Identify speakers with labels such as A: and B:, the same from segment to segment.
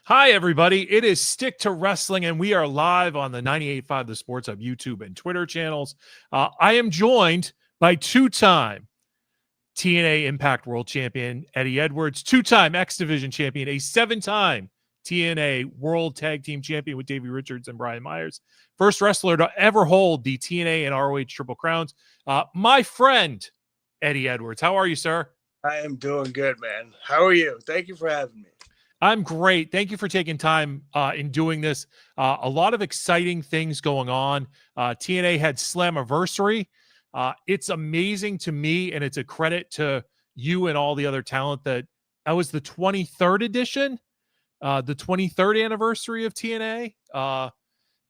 A: Hi, everybody. It is Stick to Wrestling, and we are live on the 98.5 The Sports Hub YouTube and Twitter channels. I am joined by two-time TNA Impact World Champion Eddie Edwards, two-time X Division Champion, a seven-time TNA World Tag Team Champion with Davey Richards and Brian Myers, first wrestler to ever hold the TNA and ROH Triple Crowns. My friend, Eddie Edwards. How are you, sir?
B: I am doing good, man. How are you? Thank you for having me.
A: I'm great. Thank you for taking time in doing this. A lot of exciting things going on. TNA had Slammiversary. It's amazing to me, and it's a credit to you and all the other talent that was the 23rd edition, the 23rd anniversary of TNA.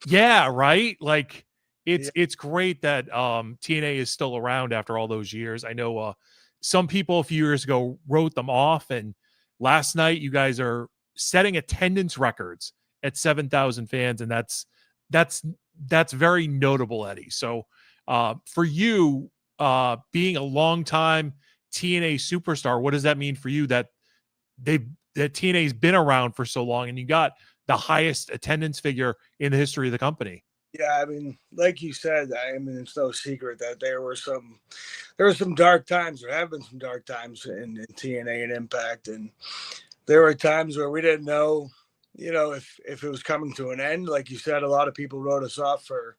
A: Yeah, right. Like it's great that TNA is still around after all those years. I know some people a few years ago wrote them off, and last night you guys are setting attendance records at 7,000 fans, and that's very notable, Eddie. So for you, being a longtime TNA superstar, what does that mean for you that TNA's been around for so long and you got the highest attendance figure in the history of the company?
B: Yeah, I mean, like you said, it's no secret that there were some dark times. There have been some dark times in TNA and Impact, and there were times where we didn't know, if it was coming to an end. Like you said, a lot of people wrote us off for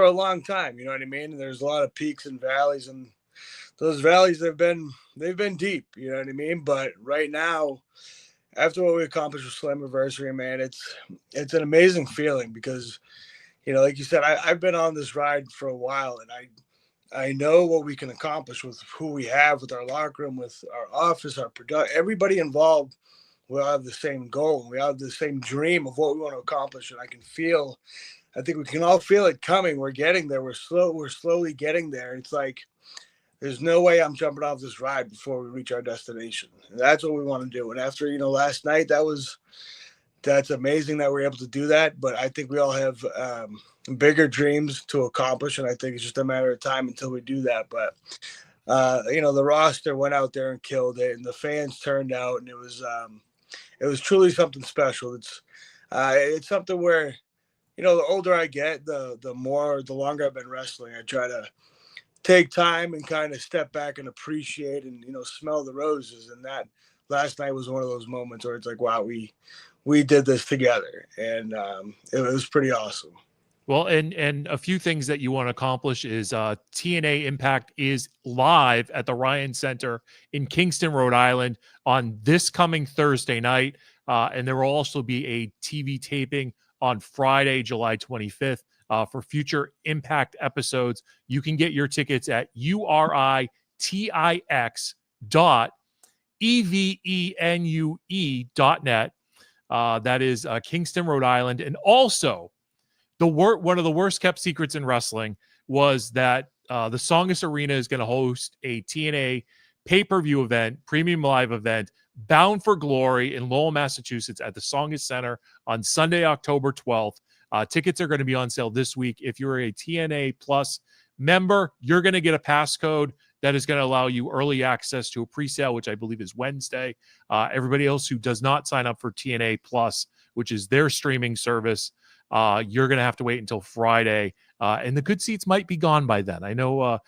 B: a long time. You know what I mean? And there's a lot of peaks and valleys, and those valleys they've been deep. You know what I mean? But right now, after what we accomplished with Slammiversary, man, it's an amazing feeling because, like you said, I've been on this ride for a while, and I know what we can accomplish with who we have, with our locker room, with our office, our production, everybody involved. We all have the same goal. We all have the same dream of what we want to accomplish, and I think we can all feel it coming. We're getting there. We're slowly getting there. It's like there's no way I'm jumping off this ride before we reach our destination. And that's what we want to do. And after last night, that's amazing that we're able to do that. But I think we all have bigger dreams to accomplish, and I think it's just a matter of time until we do that. But the roster went out there and killed it, and the fans turned out, and it was truly something special. It's something where, the older I get, the longer I've been wrestling, I try to take time and kind of step back and appreciate and, smell the roses. And that last night was one of those moments where it's like, wow, we did this together. And it was pretty awesome.
A: Well, and a few things that you want to accomplish is TNA Impact is live at the Ryan Center in Kingston, Rhode Island on this coming Thursday night. And there will also be a TV taping on Friday, July 25th. For future Impact episodes. You can get your tickets at uritix.evenue.net. That is Kingston, Rhode Island. And also, one of the worst kept secrets in wrestling was that the Songus Arena is going to host a TNA pay-per-view event, premium live event, Bound for Glory in Lowell, Massachusetts at the Songus Center on Sunday, October 12th. Tickets are going to be on sale this week. If you're a TNA Plus member, you're going to get a passcode that is going to allow you early access to a pre-sale, which I believe is Wednesday. Everybody else who does not sign up for TNA Plus, which is their streaming service, you're going to have to wait until Friday. And the good seats might be gone by then. I know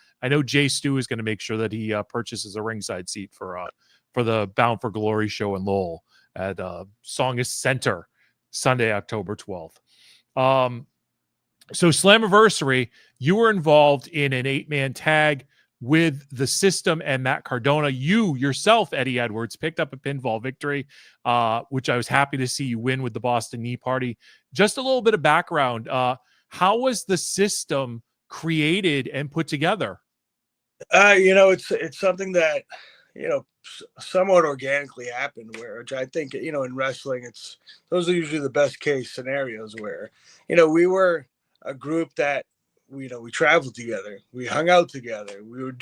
A: Jay Stu is going to make sure that he purchases a ringside seat for the Bound for Glory show in Lowell at Songus Center, Sunday, October 12th. So Slammiversary, you were involved in an 8-man tag with the System and Matt Cardona. You yourself, Eddie Edwards, picked up a pinfall victory, which I was happy to see you win with the Boston Knee Party. Just a little bit of background. How was the System created and put together?
B: It's something that, somewhat organically happened, which I think, in wrestling, those are usually the best case scenarios where, we were a group that, we traveled together, we hung out together, we would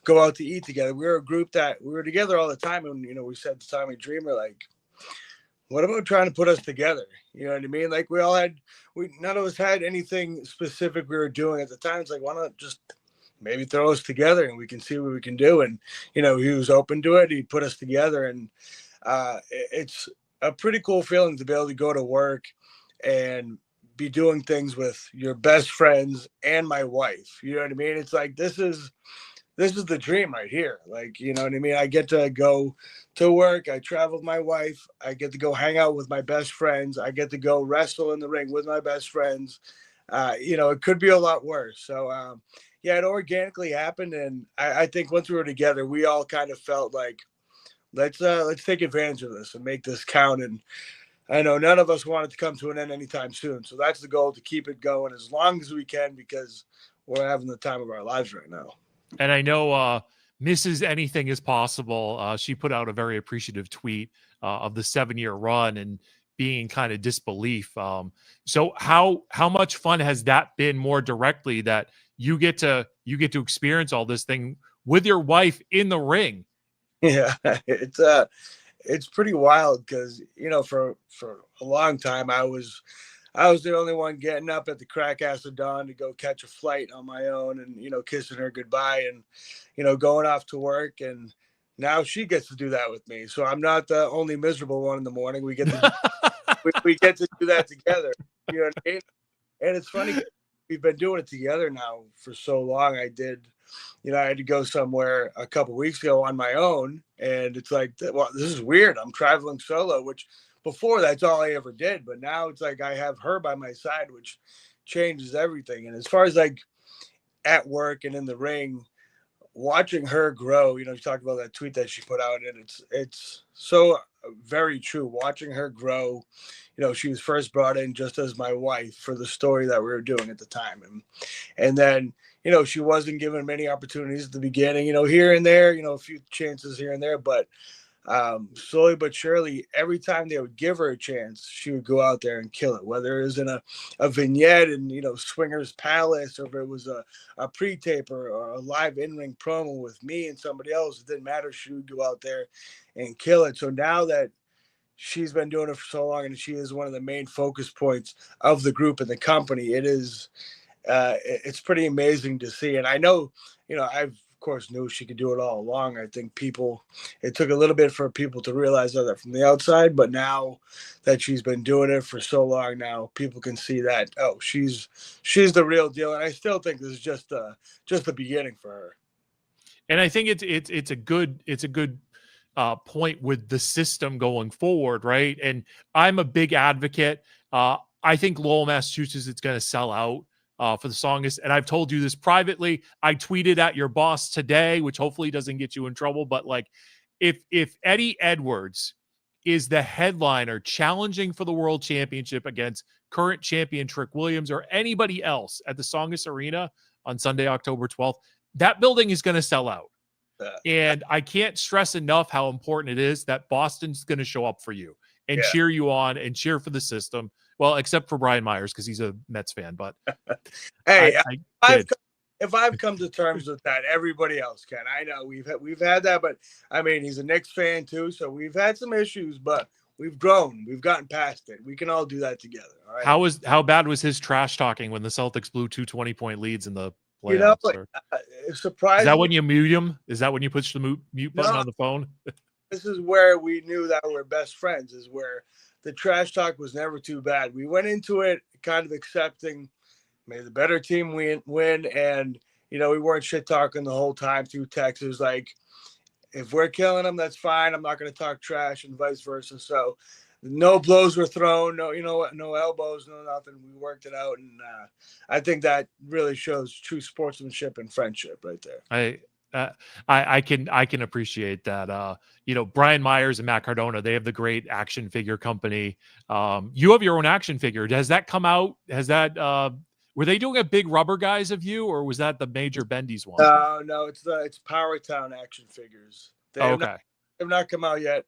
B: go out to eat together. We were a group that we were together all the time. And, we said to Tommy Dreamer, like, what about trying to put us together? You know what I mean? Like none of us had anything specific we were doing at the time. It's like, why not just maybe throw us together and we can see what we can do. And, he was open to it. He put us together, and it's a pretty cool feeling to be able to go to work and be doing things with your best friends and my wife. You know what I mean? It's like this is the dream right here. Like, you know what I mean? I get to go to work. I travel with my wife. I get to go hang out with my best friends. I get to go wrestle in the ring with my best friends. You know, it could be a lot worse. So, yeah, it organically happened. And I think once we were together, we all kind of felt like, let's take advantage of this and make this count. And I know none of us want it to come to an end anytime soon. So that's the goal, to keep it going as long as we can, because we're having the time of our lives right now.
A: And I know Mrs. Anything is Possible. She put out a very appreciative tweet of the 7-year run and being kind of disbelief. So how much fun has that been more directly, that you get to experience all this thing with your wife in the ring?
B: Yeah, it's pretty wild because, you know, for a long time I was the only one getting up at the crack ass of dawn to go catch a flight on my own, and, you know, kissing her goodbye and, you know, going off to work. And now she gets to do that with me. So I'm not the only miserable one in the morning. We get to we get to do that together. You know what I mean? And it's funny, we've been doing it together now for so long. I had to go somewhere a couple weeks ago on my own, and it's like, well, this is weird. I'm traveling solo, which before that's all I ever did, but now it's like I have her by my side, which changes everything. And as far as like at work and in the ring, watching her grow, you know, you talked about that tweet that she put out, and it's so very true. Watching her grow, you know, she was first brought in just as my wife for the story that we were doing at the time, and then, you know, she wasn't given many opportunities at the beginning, you know, here and there, you know, a few chances here and there, but slowly but surely, every time they would give her a chance, she would go out there and kill it, whether it was in a vignette in, you know, Swingers Palace, or if it was a pre-tape or a live in-ring promo with me and somebody else. It didn't matter. She would go out there and kill it. So now that she's been doing it for so long and she is one of the main focus points of the group and the company, it's pretty amazing to see. And I know, you know, I've of course knew she could do it all along. I think it took a little bit for people to realize that from the outside, but now that she's been doing it for so long now, people can see that, oh, she's the real deal. And I still think this is just the beginning for her.
A: And I think it's a good point with the system going forward, right? And I'm a big advocate. I think Lowell, Massachusetts, it's going to sell out for the Songus. And I've told you this privately. I tweeted at your boss today, which hopefully doesn't get you in trouble. But like, if Eddie Edwards is the headliner challenging for the world championship against current champion Trick Williams or anybody else at the Songus Arena on Sunday, October 12th, that building is going to sell out. And I can't stress enough how important it is that Boston's going to show up for you and cheer you on and cheer for the system. Well, except for Brian Myers, because he's a Mets fan. But
B: hey, if I've come to terms with that, everybody else can. I know we've had that, but I mean, he's a Knicks fan too, so we've had some issues, but we've grown. We've gotten past it. We can all do that together. All right.
A: How bad was his trash talking when the Celtics blew 2 20-point leads in the playoffs?
B: You know, surprisingly,
A: is that when you mute him? Is that when you push the mute button on the phone?
B: This is where we knew that we're best friends, is where the trash talk was never too bad. We went into it kind of accepting, may the better team win. And, you know, we weren't shit talking the whole time through text. It was like, if we're killing them, that's fine. I'm not going to talk trash, and vice versa. So no blows were thrown. No, you know what? No elbows, no nothing. We worked it out. And I think that really shows true sportsmanship and friendship right there.
A: I can appreciate that. You know, Brian Myers and Matt Cardona, they have the great action figure company. You have your own action figure. Has that come out? Has that were they doing a big rubber guys of you, or was that the Major Bendy's one?
B: No, it's Power Town action figures. They
A: have
B: not come out yet.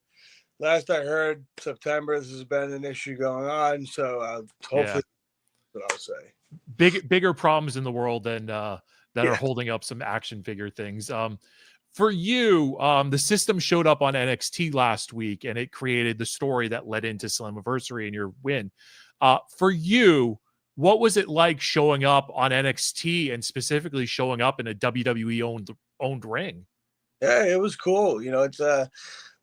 B: Last I heard, September. This has been an issue going on, so hopefully, that's what I'll say.
A: Bigger problems in the world than that are holding up some action figure things. For you, the system showed up on NXT last week, and it created the story that led into Slammiversary and your win. For you, what was it like showing up on NXT and specifically showing up in a WWE owned ring?
B: Yeah, it was cool. You know, it's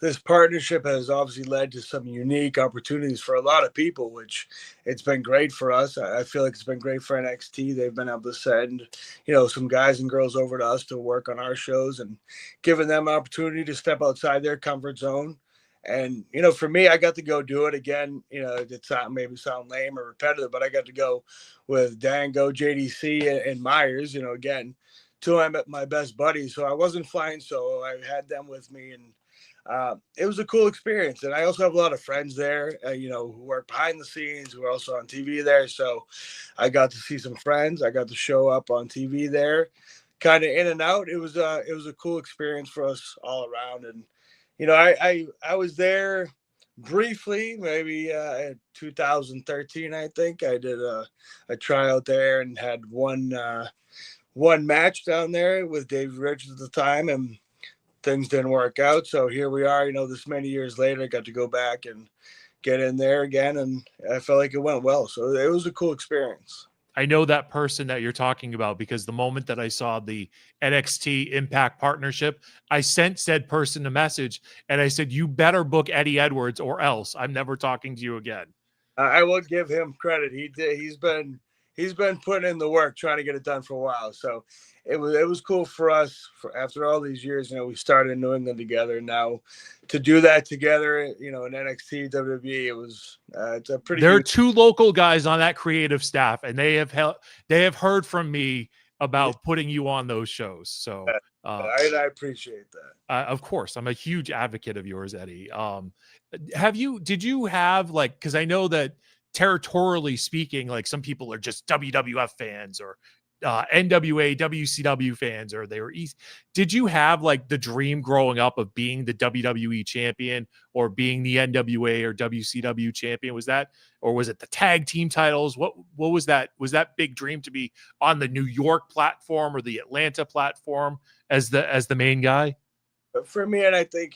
B: this partnership has obviously led to some unique opportunities for a lot of people, which it's been great for us. I feel like it's been great for NXT. They've been able to send, some guys and girls over to us to work on our shows and giving them opportunity to step outside their comfort zone. And, for me, I got to go do it again. It maybe sound lame or repetitive, but I got to go with Dango, JDC, and Myers, again, two of my best buddies. So I wasn't flying solo. I had them with me, and it was a cool experience. And I also have a lot of friends there, who work behind the scenes, who are also on TV there. So I got to see some friends. I got to show up on TV there, kind of in and out. It was a cool experience for us all around. And, I was there briefly, maybe in 2013, I think. I did a tryout there and had one match down there with Dave Richards at the time, and things didn't work out. So here we are, this many years later, I got to go back and get in there again, and I felt like it went well. So it was a cool experience.
A: I know that person that you're talking about because the moment that I saw the NXT Impact partnership, I sent said person a message and I said, "You better book Eddie Edwards or else I'm never talking to you again."
B: I will give him credit. He's been putting in the work trying to get it done for a while. So it was cool for us after all these years. We started in New England together. Now to do that together, in NXT, WWE, it was it's a pretty.
A: There are two local guys on that creative staff, and they have heard from me about putting you on those shows. So
B: I appreciate that.
A: Of course, I'm a huge advocate of yours, Eddie. Did you have because I know that territorially speaking, like some people are just WWF fans or NWA, WCW fans, or they were East. Did you have the dream growing up of being the WWE champion or being the NWA or WCW champion? Was that, or was it the tag team titles? What was that? Was that big dream to be on the New York platform or the Atlanta platform as the main guy?
B: For me, and I think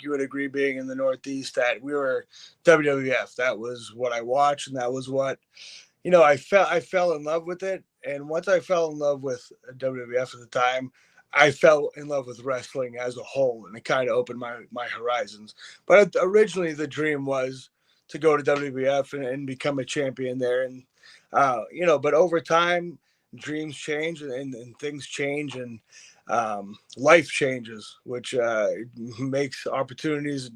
B: you would agree, being in the Northeast, that we were WWF. That was what I watched, and that was what I fell in love with it. And once I fell in love with WWF at the time, I fell in love with wrestling as a whole, and it kind of opened my horizons. But originally, the dream was to go to WWF and become a champion there. And but over time, dreams change and things change, and life changes, which makes opportunities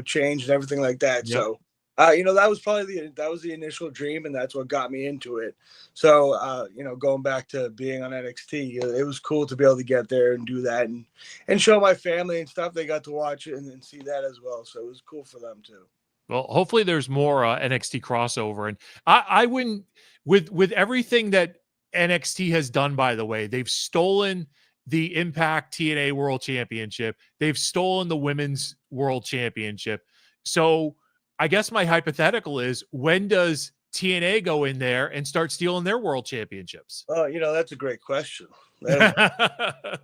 B: change and everything like that.
A: Yep.
B: So that was probably the initial dream, and that's what got me into it. So going back to being on NXT, it was cool to be able to get there and do that and show my family and stuff. They got to watch it and see that as well, so it was cool for them too.
A: Well, hopefully there's more NXT crossover, and I wouldn't, with everything that NXT has done, by the way, they've stolen the Impact TNA World Championship. They've stolen the Women's World Championship. So I guess my hypothetical is, when does TNA go in there and start stealing their world championships?
B: Oh, that's a great question. I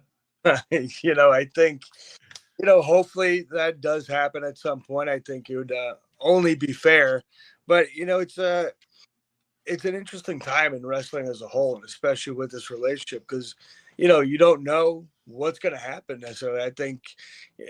B: think, hopefully that does happen at some point. I think it would only be fair, but it's an interesting time in wrestling as a whole, and especially with this relationship, because you don't know what's going to happen necessarily. I think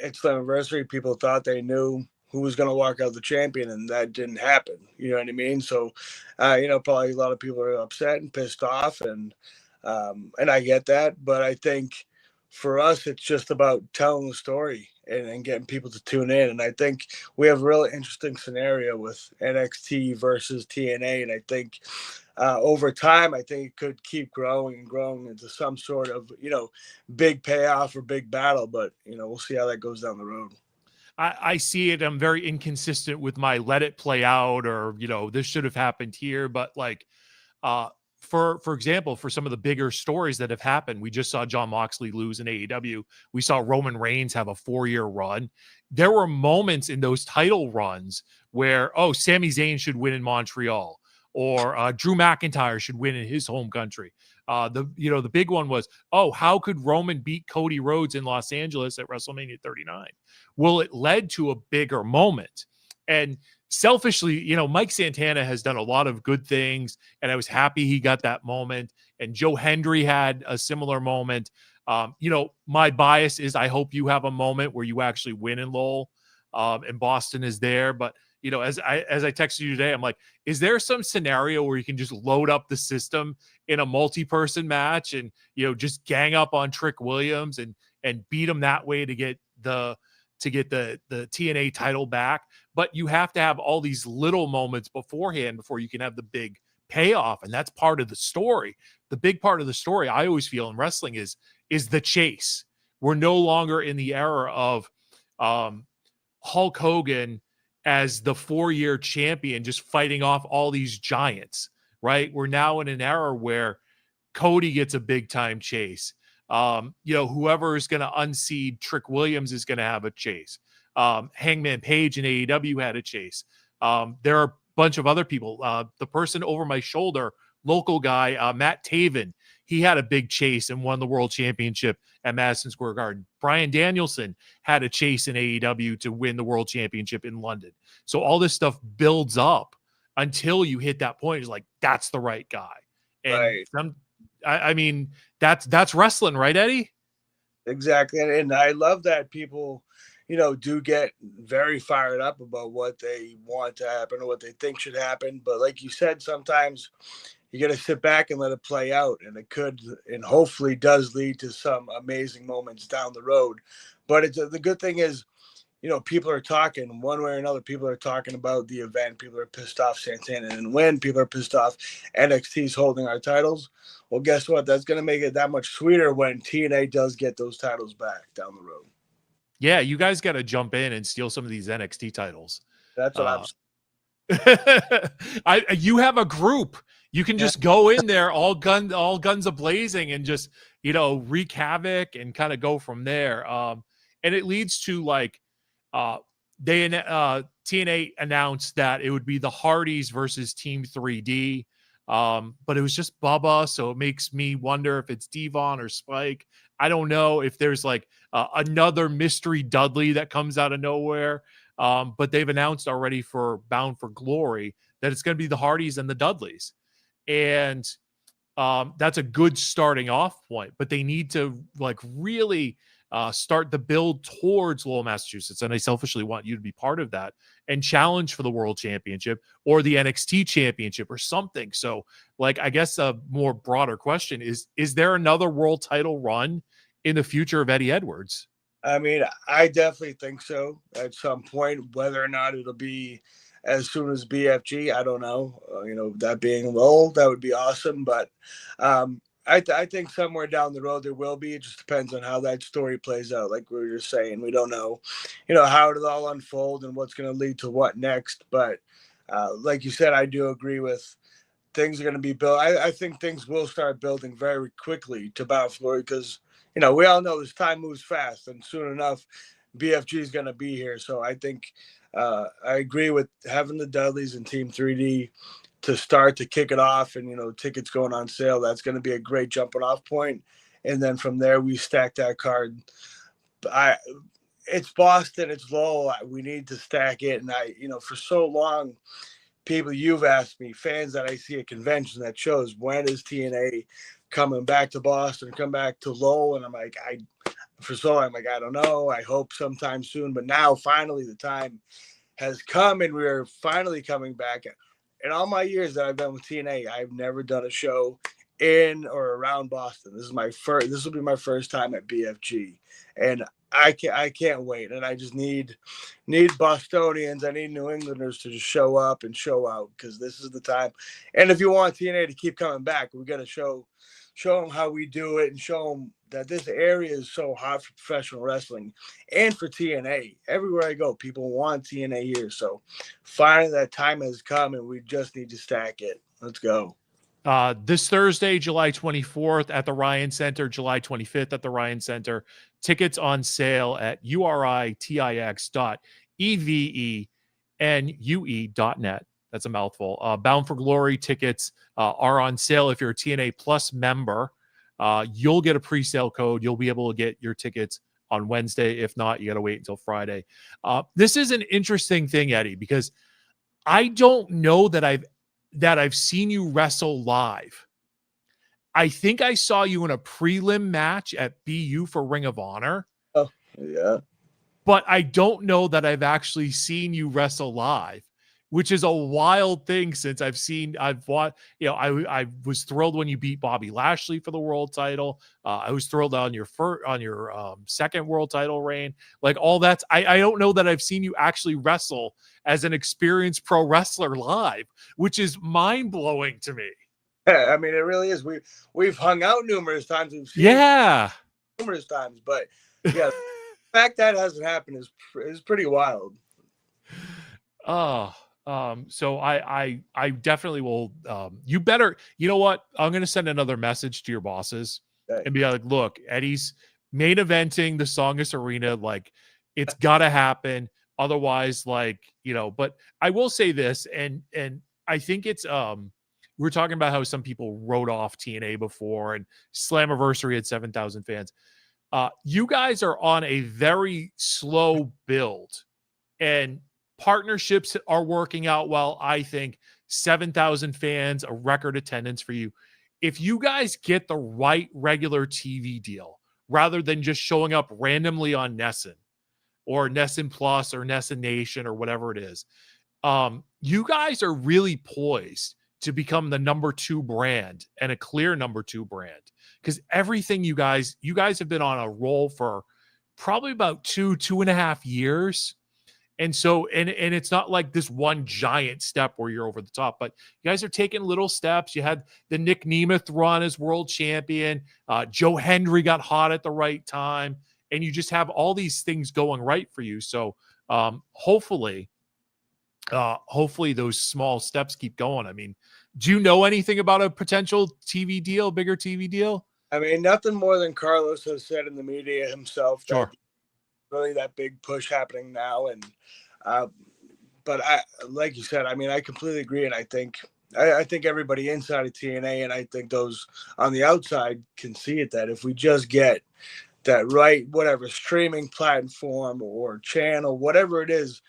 B: at Slammiversary, people thought they knew who was going to walk out the champion, and that didn't happen. You know what I mean? So, probably a lot of people are upset and pissed off, and I get that. But I think for us, it's just about telling the story and getting people to tune in. And I think we have a really interesting scenario with NXT versus TNA. And I think over time, I think it could keep growing and growing into some sort of, big payoff or big battle. But, we'll see how that goes down the road.
A: I see it. I'm very inconsistent with my let it play out, or, this should have happened here. But for example, for some of the bigger stories that have happened, we just saw Jon Moxley lose in AEW. We saw Roman Reigns have a 4-year run. There were moments in those title runs where, Sami Zayn should win in Montreal, or Drew McIntyre should win in his home country. The big one was, how could Roman beat Cody Rhodes in Los Angeles at WrestleMania 39? Well, it led to a bigger moment. And selfishly, Mike Santana has done a lot of good things, and I was happy he got that moment. And Joe Hendry had a similar moment. My bias is I hope you have a moment where you actually win in Lowell, and Boston is there. But as I texted you today, I'm like, is there some scenario where you can just load up the system in a multi-person match and just gang up on Trick Williams and beat him that way to get the TNA title back? But you have to have all these little moments beforehand before you can have the big payoff, and that's part of the story. The big part of the story I always feel in wrestling is the chase. We're no longer in the era of Hulk Hogan as the 4-year champion just fighting off all these giants, right? We're now in an era where Cody gets a big time chase. Whoever is going to unseed Trick Williams is going to have a chase. Hangman Page in AEW had a chase. There are a bunch of other people. The person over my shoulder, local guy, Matt Taven, he had a big chase and won the world championship at Madison Square Garden. Bryan Danielson had a chase in AEW to win the world championship in London. So all this stuff builds up until you hit that point. It's like, that's the right guy. And
B: right.
A: That's wrestling, right, Eddie?
B: Exactly. And I love that people, do get very fired up about what they want to happen or what they think should happen. But like you said, sometimes you got to sit back and let it play out. And it could and hopefully does lead to some amazing moments down the road. But the good thing is, people are talking one way or another. People are talking about the event. People are pissed off Santana didn't win. People are pissed off NXT's holding our titles. Well, guess what? That's going to make it that much sweeter when TNA does get those titles back down the road.
A: Yeah, you guys got to jump in and steal some of these NXT titles.
B: That's what I'm saying.
A: You have a group. You can just go in there all guns a blazing and just wreak havoc and kind of go from there. And it leads to TNA announced that it would be the Hardys versus Team 3D. But it was just Bubba, so it makes me wonder if it's Devon or Spike. I don't know if there's another mystery Dudley that comes out of nowhere. But they've announced already for Bound for Glory that it's going to be the Hardys and the Dudleys. And that's a good starting off point. But they need to really start the build towards Lowell, Massachusetts. And I selfishly want you to be part of that and challenge for the World Championship or the NXT Championship or something. So, I guess a more broader question is there another world title run in the future of Eddie Edwards?
B: I definitely think so at some point. Whether or not it'll be as soon as BFG, I don't know. That being Lowell, that would be awesome. But I think somewhere down the road there will be. It just depends on how that story plays out. Like we were just saying, we don't know, how it'll all unfold and what's going to lead to what next. But like you said, I do agree with things are going to be built. I think things will start building very quickly to Bound for Glory because we all know this time moves fast, and soon enough, BFG is going to be here. So I think I agree with having the Dudleys and Team 3D to start to kick it off, and tickets going on sale. That's going to be a great jumping off point, and then from there we stack that card. It's Boston, it's Lowell. We need to stack it, and for so long, people you've asked me, fans that I see at conventions that shows when is TNA coming back to Boston, come back to Lowell, and I'm like, I don't know. I hope sometime soon, but now finally the time has come, and we're finally coming back. In all my years that I've been with TNA, I've never done a show in or around Boston. This will be my first time at BFG, and I can't wait. And I just need Bostonians, I need New Englanders to just show up and show out, because this is the time. And if you want TNA to keep coming back, we got to show them how we do it, and show them that this area is so hot for professional wrestling and for TNA. Everywhere I go, people want TNA here. So finally that time has come, and we just need to stack it. Let's go.
A: This Thursday, July 24th at the Ryan Center, July 25th at the Ryan Center. Tickets on sale at uritix.evenue.net. That's a mouthful. Bound for Glory tickets are on sale. If you're a TNA Plus member, you'll get a pre-sale code. You'll be able to get your tickets on Wednesday. If not, you got to wait until Friday. This is an interesting thing, Eddie, because I don't know that I've seen you wrestle live. I think I saw you in a prelim match at BU for Ring of Honor.
B: Oh, yeah.
A: But I don't know that I've actually seen you wrestle live, which is a wild thing since I've watched, I was thrilled when you beat Bobby Lashley for the world title. I was thrilled on your second world title reign. Like all that's, I don't know that I've seen you actually wrestle as an experienced pro wrestler live, which is mind blowing to me.
B: I mean, it really is. We've hung out numerous times. We've seen numerous times, but yeah, the fact that hasn't happened is pretty wild.
A: So I definitely will. You better, you know what? I'm going to send another message to your bosses and be like, look, Eddie's main eventing the Songus Arena. Like it's gotta happen. Otherwise, but I will say this, and I think it's, we're talking about how some people wrote off TNA before and Slammiversary had 7,000 fans. You guys are on a very slow build and partnerships are working out well. I think 7,000 fans, a record attendance for you. If you guys get the right regular TV deal, rather than just showing up randomly on Nessun or Nessun Plus or Nessun Nation or whatever it is, you guys are really poised to become the number 2 brand and a clear number 2 brand. Because everything you guys have been on a roll for probably about 2.5 years. And so, and it's not like this one giant step where you're over the top, but you guys are taking little steps. You had the Nick Nemeth run as world champion. Joe Hendry got hot at the right time, and you just have all these things going right for you. So hopefully those small steps keep going. I mean, do you know anything about a potential TV deal, bigger TV deal?
B: I mean, nothing more than Carlos has said in the media himself.
A: Sure.
B: Really that big push happening now. And, but like you said, I mean, I completely agree. And I think everybody inside of TNA and I think those on the outside can see it, that if we just get that right, whatever streaming platform or channel, whatever it is,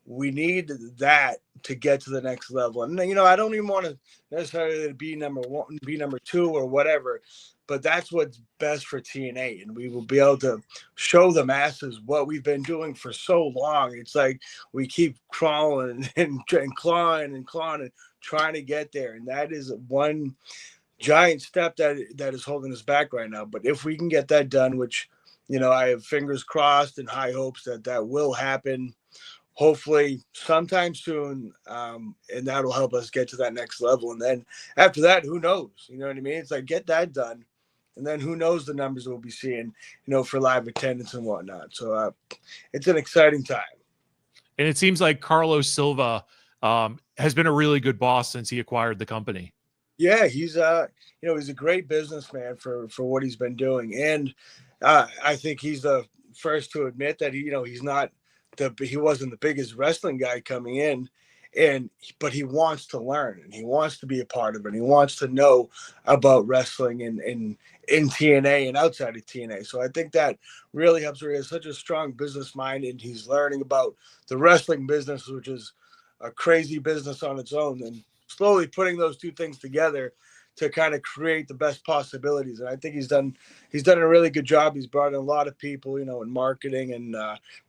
B: we need that to get to the next level. And, I don't even want to necessarily be number 1, be number 2 or whatever, but that's what's best for TNA. And we will be able to show the masses what we've been doing for so long. It's like we keep crawling and clawing and trying to get there. And that is one giant step that is holding us back right now. But if we can get that done, which, I have fingers crossed and high hopes that will happen, hopefully sometime soon, and that'll help us get to that next level. And then after that, who knows? You know what I mean? It's like, get that done, and then who knows the numbers we'll be seeing, for live attendance and whatnot. So it's an exciting time.
A: And it seems like Carlos Silva has been a really good boss since he acquired the company.
B: Yeah, he's he's a great businessman for what he's been doing, and I think he's the first to admit that he's not he wasn't the biggest wrestling guy coming in, but he wants to learn and he wants to be a part of it. And he wants to know about wrestling in TNA and outside of TNA. So I think that really helps. Where he has such a strong business mind and he's learning about the wrestling business, which is a crazy business on its own, and slowly putting those two things together to kind of create the best possibilities. And I think he's done a really good job. He's brought in a lot of people, in marketing and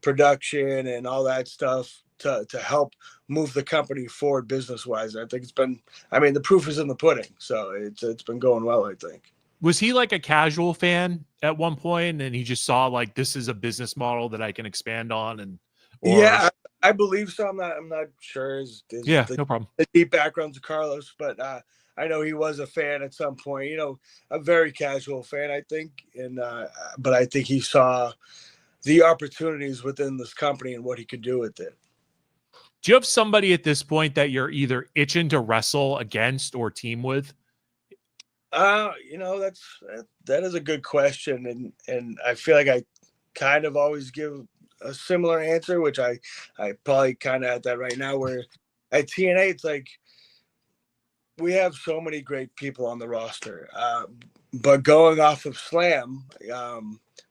B: production and all that stuff to help move the company forward business wise. I think the proof is in the pudding. So it's been going well, I think.
A: Was he like a casual fan at one point and he just saw like, this is a business model that I can expand on?
B: Yeah, I believe so. I'm not sure.
A: No problem.
B: The deep backgrounds of Carlos, but I know he was a fan at some point, a very casual fan, I think. And, but I think he saw the opportunities within this company and what he could do with it.
A: Do you have somebody at this point that you're either itching to wrestle against or team with?
B: That is a good question. And I feel like I kind of always give a similar answer, which I probably kind of at that right now, where at TNA, it's like, we have so many great people on the roster, but going off of Slam,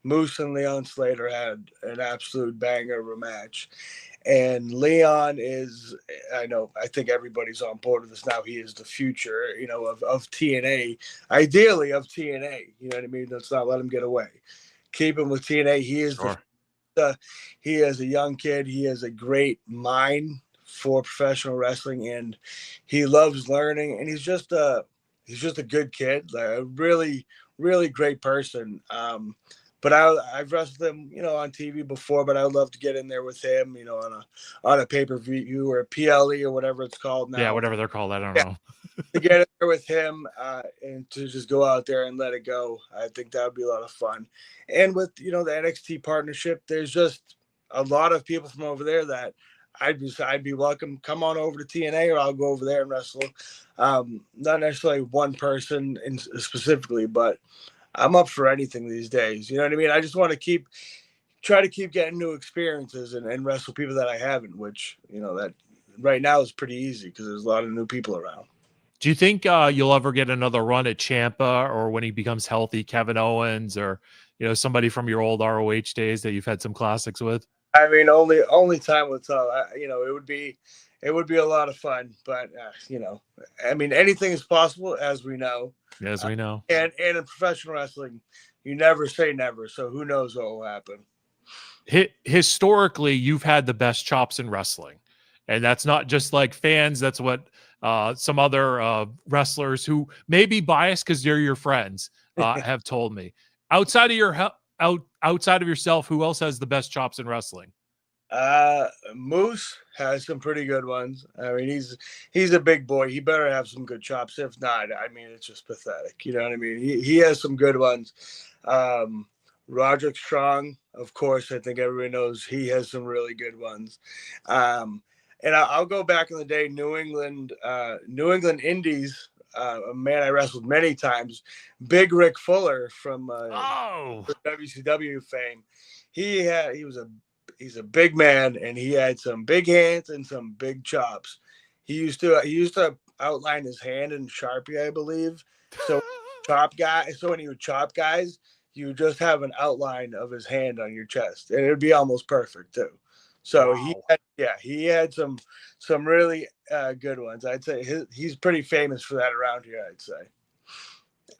B: Moose and Leon Slater had an absolute banger of a match, And Leon is, I think everybody's on board with this now. He is the future, of TNA, ideally of TNA. You know what I mean? Let's not let him get away. Keep him with TNA. He is
A: Sure.
B: he is a young kid. He has a great mind for professional wrestling, and he loves learning. And he's just a good kid, like a really, really great person. But I've wrestled him, on TV before, but I would love to get in there with him, on a pay-per-view or a PLE or whatever it's called now.
A: Yeah, whatever they're called. I don't know.
B: To get in there with him and to just go out there and let it go. I think that would be a lot of fun. And with, the NXT partnership, there's just a lot of people from over there that I'd be welcome. Come on over to TNA, or I'll go over there and wrestle. Not necessarily one person specifically, but I'm up for anything these days. You know what I mean? I just want to try to keep getting new experiences and wrestle people that I haven't, which, that right now is pretty easy because there's a lot of new people around.
A: Do you think you'll ever get another run at Ciampa, or when he becomes healthy, Kevin Owens, or, somebody from your old ROH days that you've had some classics with?
B: I mean, only time will tell. It would be a lot of fun, but I mean, anything is possible, as we know.
A: As we know.
B: And in professional wrestling, you never say never. So who knows what will happen?
A: Historically, you've had the best chops in wrestling, and that's not just like fans. That's what some other wrestlers who may be biased because they're your friends have told me. Outside of yourself, who else has the best chops in wrestling?
B: Moose has some pretty good ones. I mean, he's a big boy. He better have some good chops. If not, I mean, it's just pathetic. You know what I mean? He has some good ones. Roderick Strong, of course, I think everybody knows he has some really good ones. And I'll go back in the day, New England Indies, a man I wrestled many times, Big Rick Fuller from WCW fame. He's a big man, and he had some big hands and some big chops. He used to outline his hand in Sharpie, I believe. So when he would chop guys, you would just have an outline of his hand on your chest, and it would be almost perfect too. So
A: wow.
B: he had some really good ones. I'd say he's pretty famous for that around here, I'd say.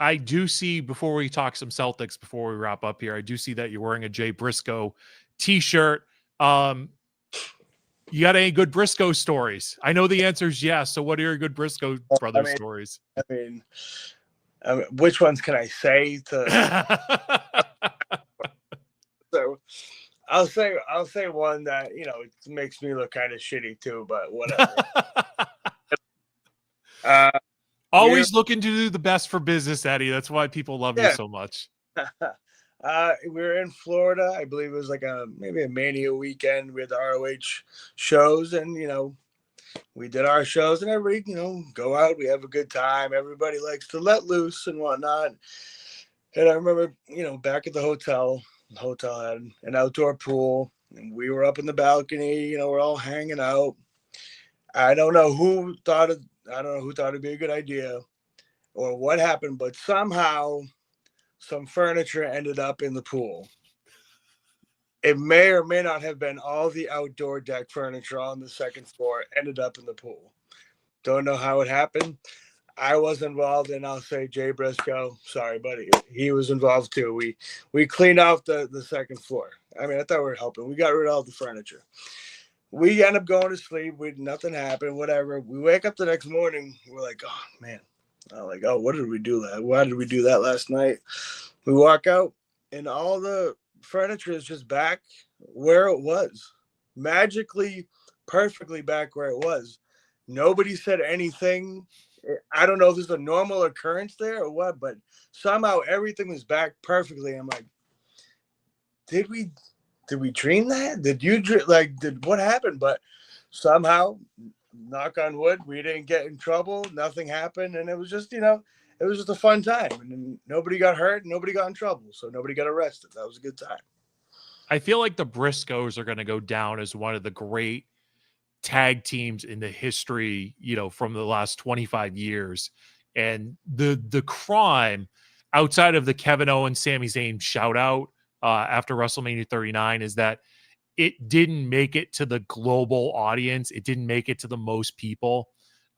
A: I do see, before we talk some Celtics, before we wrap up here, I do see that you're wearing a Jay Briscoe t-shirt. You got any good Briscoe stories? I know the answer is yes. So what are your good Briscoe brothers stories?
B: I mean, which ones can I say so I'll say one that, it makes me look kind of shitty too, but whatever.
A: Always looking to do the best for business, Eddie. That's why people love you so much.
B: We were in Florida. I believe it was like maybe a Mania weekend with ROH shows, and we did our shows, and everybody go out. We have a good time. Everybody likes to let loose and whatnot. And I remember back at the hotel had an outdoor pool, and we were up in the balcony. We're all hanging out. I don't know who thought it'd be a good idea or what happened, but somehow some furniture ended up in the pool. It may or may not have been all the outdoor deck furniture on the second floor ended up in the pool. Don't know how it happened. I was involved, and I'll say Jay Briscoe, sorry, buddy, he was involved too. We cleaned off the second floor. I mean, I thought we were helping. We got rid of all the furniture. We end up going to sleep. Nothing happened, whatever. We wake up the next morning. We're like, oh, man. I'm like, oh, what did we do that? Why did we do that last night? We walk out, and all the furniture is just back where it was. Magically, perfectly back where it was. Nobody said anything. I don't know if this is a normal occurrence there or what, but somehow everything was back perfectly. I'm like, did we dream that? Did you did what happened? But somehow, knock on wood, we didn't get in trouble. Nothing happened, and it was just it was just a fun time, and nobody got hurt, nobody got in trouble, so nobody got arrested. That was a good time.
A: I feel like the Briscoes are going to go down as one of the great tag teams in the history, from the last 25 years. And the crime outside of the Kevin Owens, Sami Zayn shout out after WrestleMania 39 is that it didn't make it to the global audience. It didn't make it to the most people.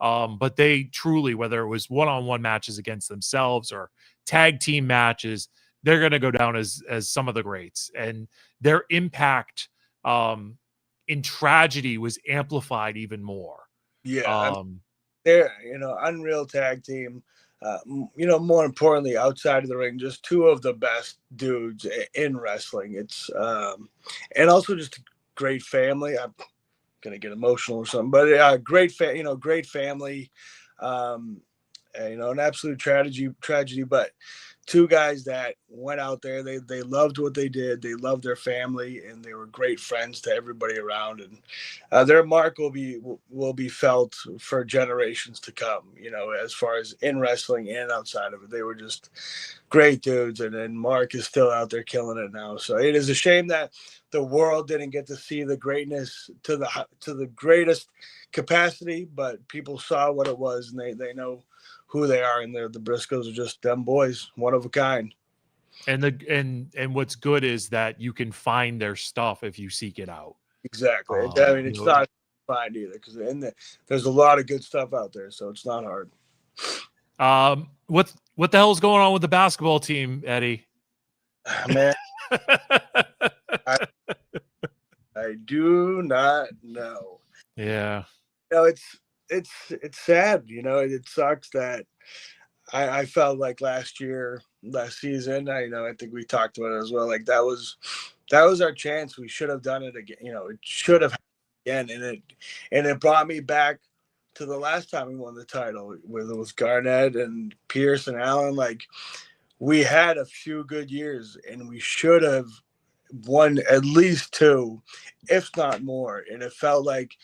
A: But they truly, whether it was one-on-one matches against themselves or tag team matches, they're going to go down as some of the greats. And their impact in tragedy was amplified even more.
B: Yeah, they're unreal tag team. More importantly, outside of the ring, just two of the best dudes in wrestling. It's and also just a great family. I'm gonna get emotional or something, but great family. An absolute tragedy, but two guys that went out there. They loved what they did. They loved their family, and they were great friends to everybody around. And their mark will be felt for generations to come. As far as in wrestling and outside of it, they were just great dudes. And then Mark is still out there killing it now. So it is a shame that the world didn't get to see the greatness to the greatest capacity, but people saw what it was, and they know who they are, and the Briscoes are just them boys, one of a kind.
A: And what's good is that you can find their stuff if you seek it out.
B: Exactly. I mean, it's not find either, because there's a lot of good stuff out there, so it's not hard.
A: What the hell is going on with the basketball team, Eddie?
B: Man, I do not know.
A: Yeah.
B: It's sad. It sucks that I felt like last season. I think we talked about it as well. Like that was our chance. We should have done it again. It should have happened again, and it brought me back to the last time we won the title with Garnett and Pierce and Allen. Like we had a few good years, and we should have won at least two, if not more. And it felt like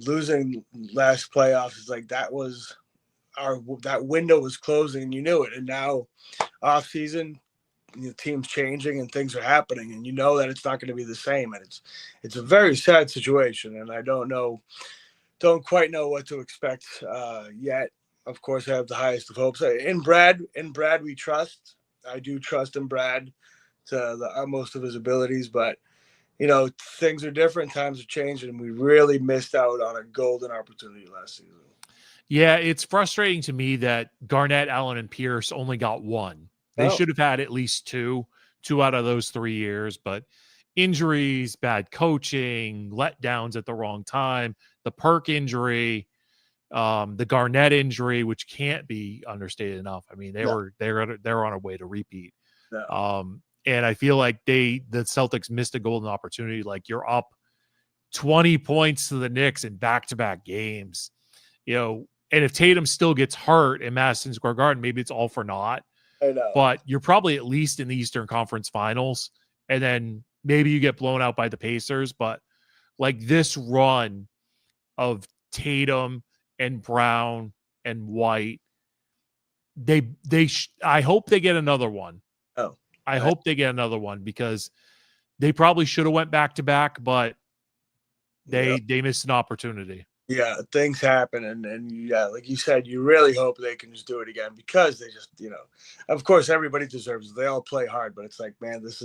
B: losing last playoffs is like that window was closing, and you knew it. And now off season, the team's changing and things are happening, and that it's not going to be the same. And it's a very sad situation, and I don't quite know what to expect yet. Of course, I have the highest of hopes. In Brad we trust. I do trust in Brad to the utmost of his abilities, but things are different, times are changing, and we really missed out on a golden opportunity last season.
A: Yeah, it's frustrating to me that Garnett, Allen, and Pierce only got one. They should have had at least two out of those 3 years, but injuries, bad coaching, letdowns at the wrong time, the Perk injury, the Garnett injury, which can't be understated enough. I mean, they were on a way to repeat.
B: No.
A: And I feel like the Celtics missed a golden opportunity. Like you're up 20 points to the Knicks in back-to-back games, and if Tatum still gets hurt in Madison Square Garden, maybe it's all for naught.
B: I know.
A: But you're probably at least in the Eastern Conference Finals, and then maybe you get blown out by the Pacers. But like this run of Tatum and Brown and White, I hope they get another one. I hope they get another one, because they probably should have went back to back, but they missed an opportunity.
B: Yeah, things happen, and yeah, like you said, you really hope they can just do it again, because they just, of course, everybody deserves it. They all play hard, but it's like, man, this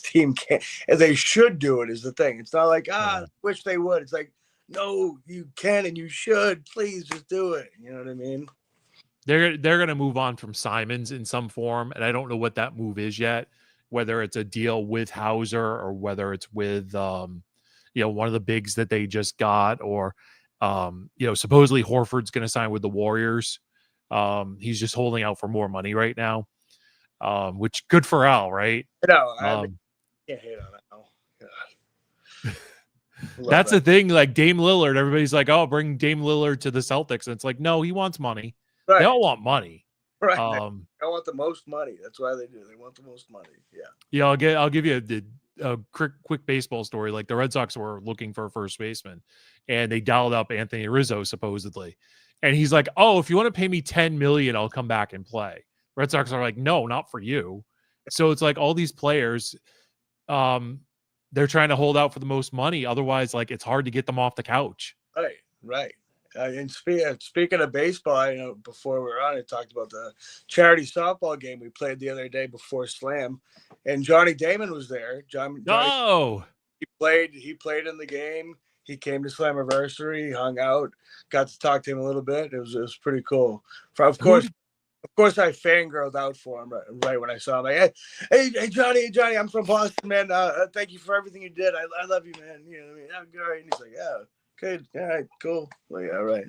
B: team can't, and they should do it is the thing. It's not like, I wish they would. It's like, no, you can and you should. Please just do it. You know what I mean?
A: They're going to move on from Simons in some form, and I don't know what that move is yet, whether it's a deal with Hauser or whether it's with one of the bigs that they just got, or supposedly Horford's going to sign with the Warriors. He's just holding out for more money right now, which good for Al, right?
B: I can't hate on Al.
A: That's the thing. Like Dame Lillard, everybody's like, "Oh, bring Dame Lillard to the Celtics," and it's like, no, he wants money. Right. They all want money.
B: Right. They want the most money. That's why they do. They want the most money. Yeah.
A: Yeah. I'll give you a quick baseball story. Like the Red Sox were looking for a first baseman, and they dialed up Anthony Rizzo supposedly, and he's like, "Oh, if you want to pay me $10 million, I'll come back and play." Red Sox are like, "No, not for you." So it's like all these players, they're trying to hold out for the most money. Otherwise, like it's hard to get them off the couch.
B: Right. And speaking of baseball, before we were on, I talked about the charity softball game we played the other day before Slam, and Johnny Damon was there. He played in the game. He came to Slammiversary. He hung out. Got to talk to him a little bit. It was pretty cool. Of course, I fangirled out for him right when I saw him. Like, hey, Johnny, I'm from Boston, man. Thank you for everything you did. I love you, man. You know what I mean? I'm great. And he's like, yeah, good, all right, cool. Like, all right.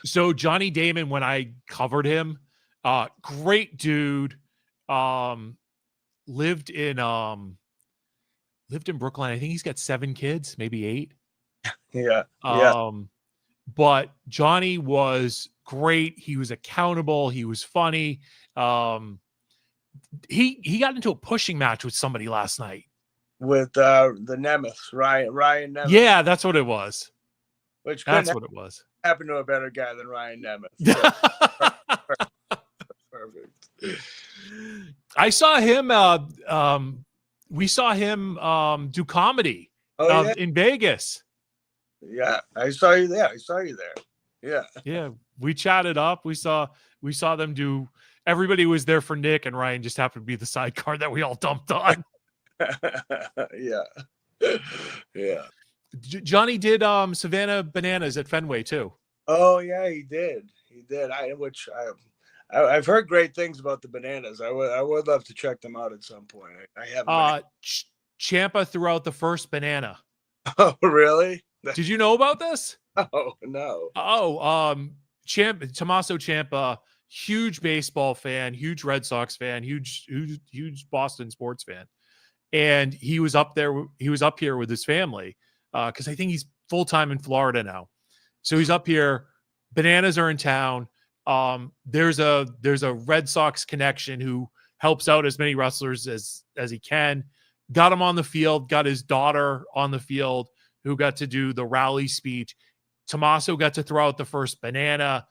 A: So Johnny Damon, when I covered him, great dude. Lived in Brooklyn. I think he's got 7 kids, maybe 8.
B: Yeah.
A: But Johnny was great. He was accountable. He was funny. He got into a pushing match with somebody last night.
B: With the Nemeth, Ryan Nemeth.
A: Yeah, that's what it was. That's what it was.
B: Happened to a better guy than Ryan Nemeth. So. Perfect.
A: I saw him. We saw him do comedy in Vegas.
B: Yeah, I saw you there. Yeah.
A: We chatted up. We saw them do. Everybody was there for Nick, and Ryan just happened to be the sidecar that we all dumped on.
B: Yeah.
A: Johnny did Savannah Bananas at Fenway too.
B: Oh yeah, he did. I've heard great things about the Bananas. I would love to check them out at some point. I haven't.
A: Ciampa threw out the first banana.
B: Oh really?
A: Did you know about this?
B: Oh no.
A: Tommaso Ciampa, huge baseball fan, huge Red Sox fan, huge Boston sports fan. And he was up here with his family because I think he's full-time in Florida now. So he's up here. Bananas are in town. There's a Red Sox connection who helps out as many wrestlers as he can. Got him on the field, got his daughter on the field who got to do the rally speech. Tommaso got to throw out the first banana,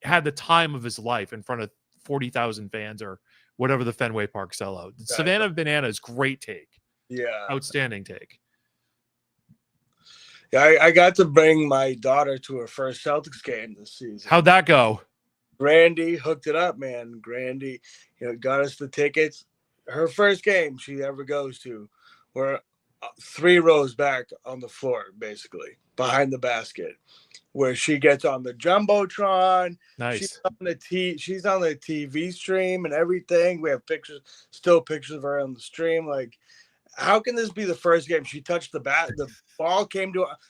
A: had the time of his life in front of 40,000 fans or whatever the Fenway Park sellout. Savannah Bananas, great take.
B: Yeah.
A: Outstanding take.
B: Yeah, I got to bring my daughter to her first Celtics game this season.
A: How'd that go?
B: Grandy hooked it up, man. Grandy, got us the tickets. Her first game she ever goes to. We're 3 rows back on the floor, basically, behind the basket, where she gets on the Jumbotron.
A: Nice.
B: She's on the TV stream and everything. We have still pictures of her on the stream. Like, how can this be the first game? She touched the ball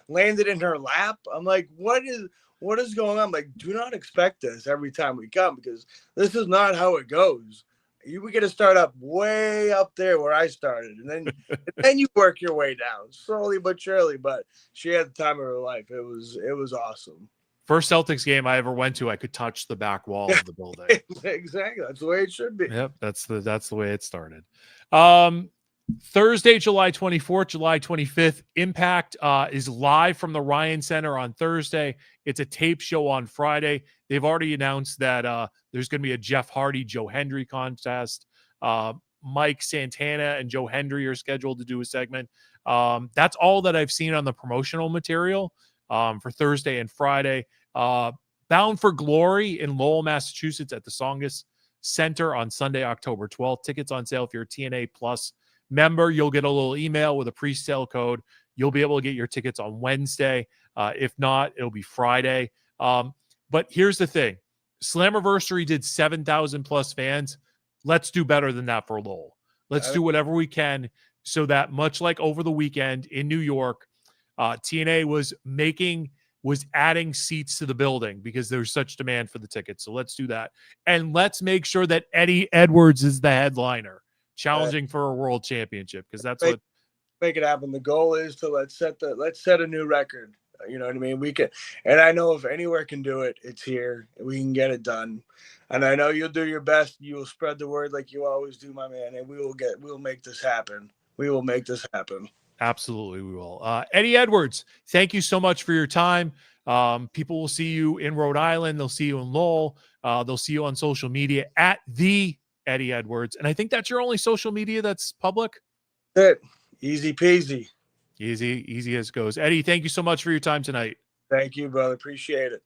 B: landed in her lap. I'm like, what is going on? I'm like, do not expect this every time we come, because this is not how it goes. We got to start up way up there where I started, and then you work your way down slowly but surely. But she had the time of her life. It was awesome.
A: First Celtics game I ever went to, I could touch the back wall of the building.
B: Exactly, that's the way it should be.
A: Yep, that's the way it started. Thursday, July 24th, July 25th, Impact is live from the Ryan Center on Thursday. It's a tape show on Friday. They've already announced that there's going to be a Jeff Hardy, Joe Hendry contest. Mike Santana and Joe Hendry are scheduled to do a segment. That's all that I've seen on the promotional material for Thursday and Friday. Bound for Glory in Lowell, Massachusetts at the Songus Center on Sunday, October 12th. Tickets on sale if you're a TNA Plus member. You'll get a little email with a pre-sale code. You'll be able to get your tickets on Wednesday. If not, it'll be Friday. But here's the thing. Slammiversary did 7,000 plus fans. Let's do better than that for Lowell. Let's do whatever we can so that, much like over the weekend in New York, TNA was adding seats to the building because there's such demand for the tickets. So let's do that. And let's make sure that Eddie Edwards is the headliner, challenging for a world championship, because that's what
B: make it happen. The goal is to let's set a new record. You know what I mean? We can, and I know if anywhere can do it, it's here. We can get it done. And I know you'll do your best. You will spread the word like you always do, my man. And we'll make this happen. We will make this happen.
A: Absolutely, we will. Eddie Edwards, thank you so much for your time. People will see you in Rhode Island. They'll see you in Lowell. They'll see you on social media at the Eddie Edwards. And I think that's your only social media that's public.
B: That's it. Easy peasy.
A: Easy as goes. Eddie, thank you so much for your time tonight.
B: Thank you, brother. Appreciate it.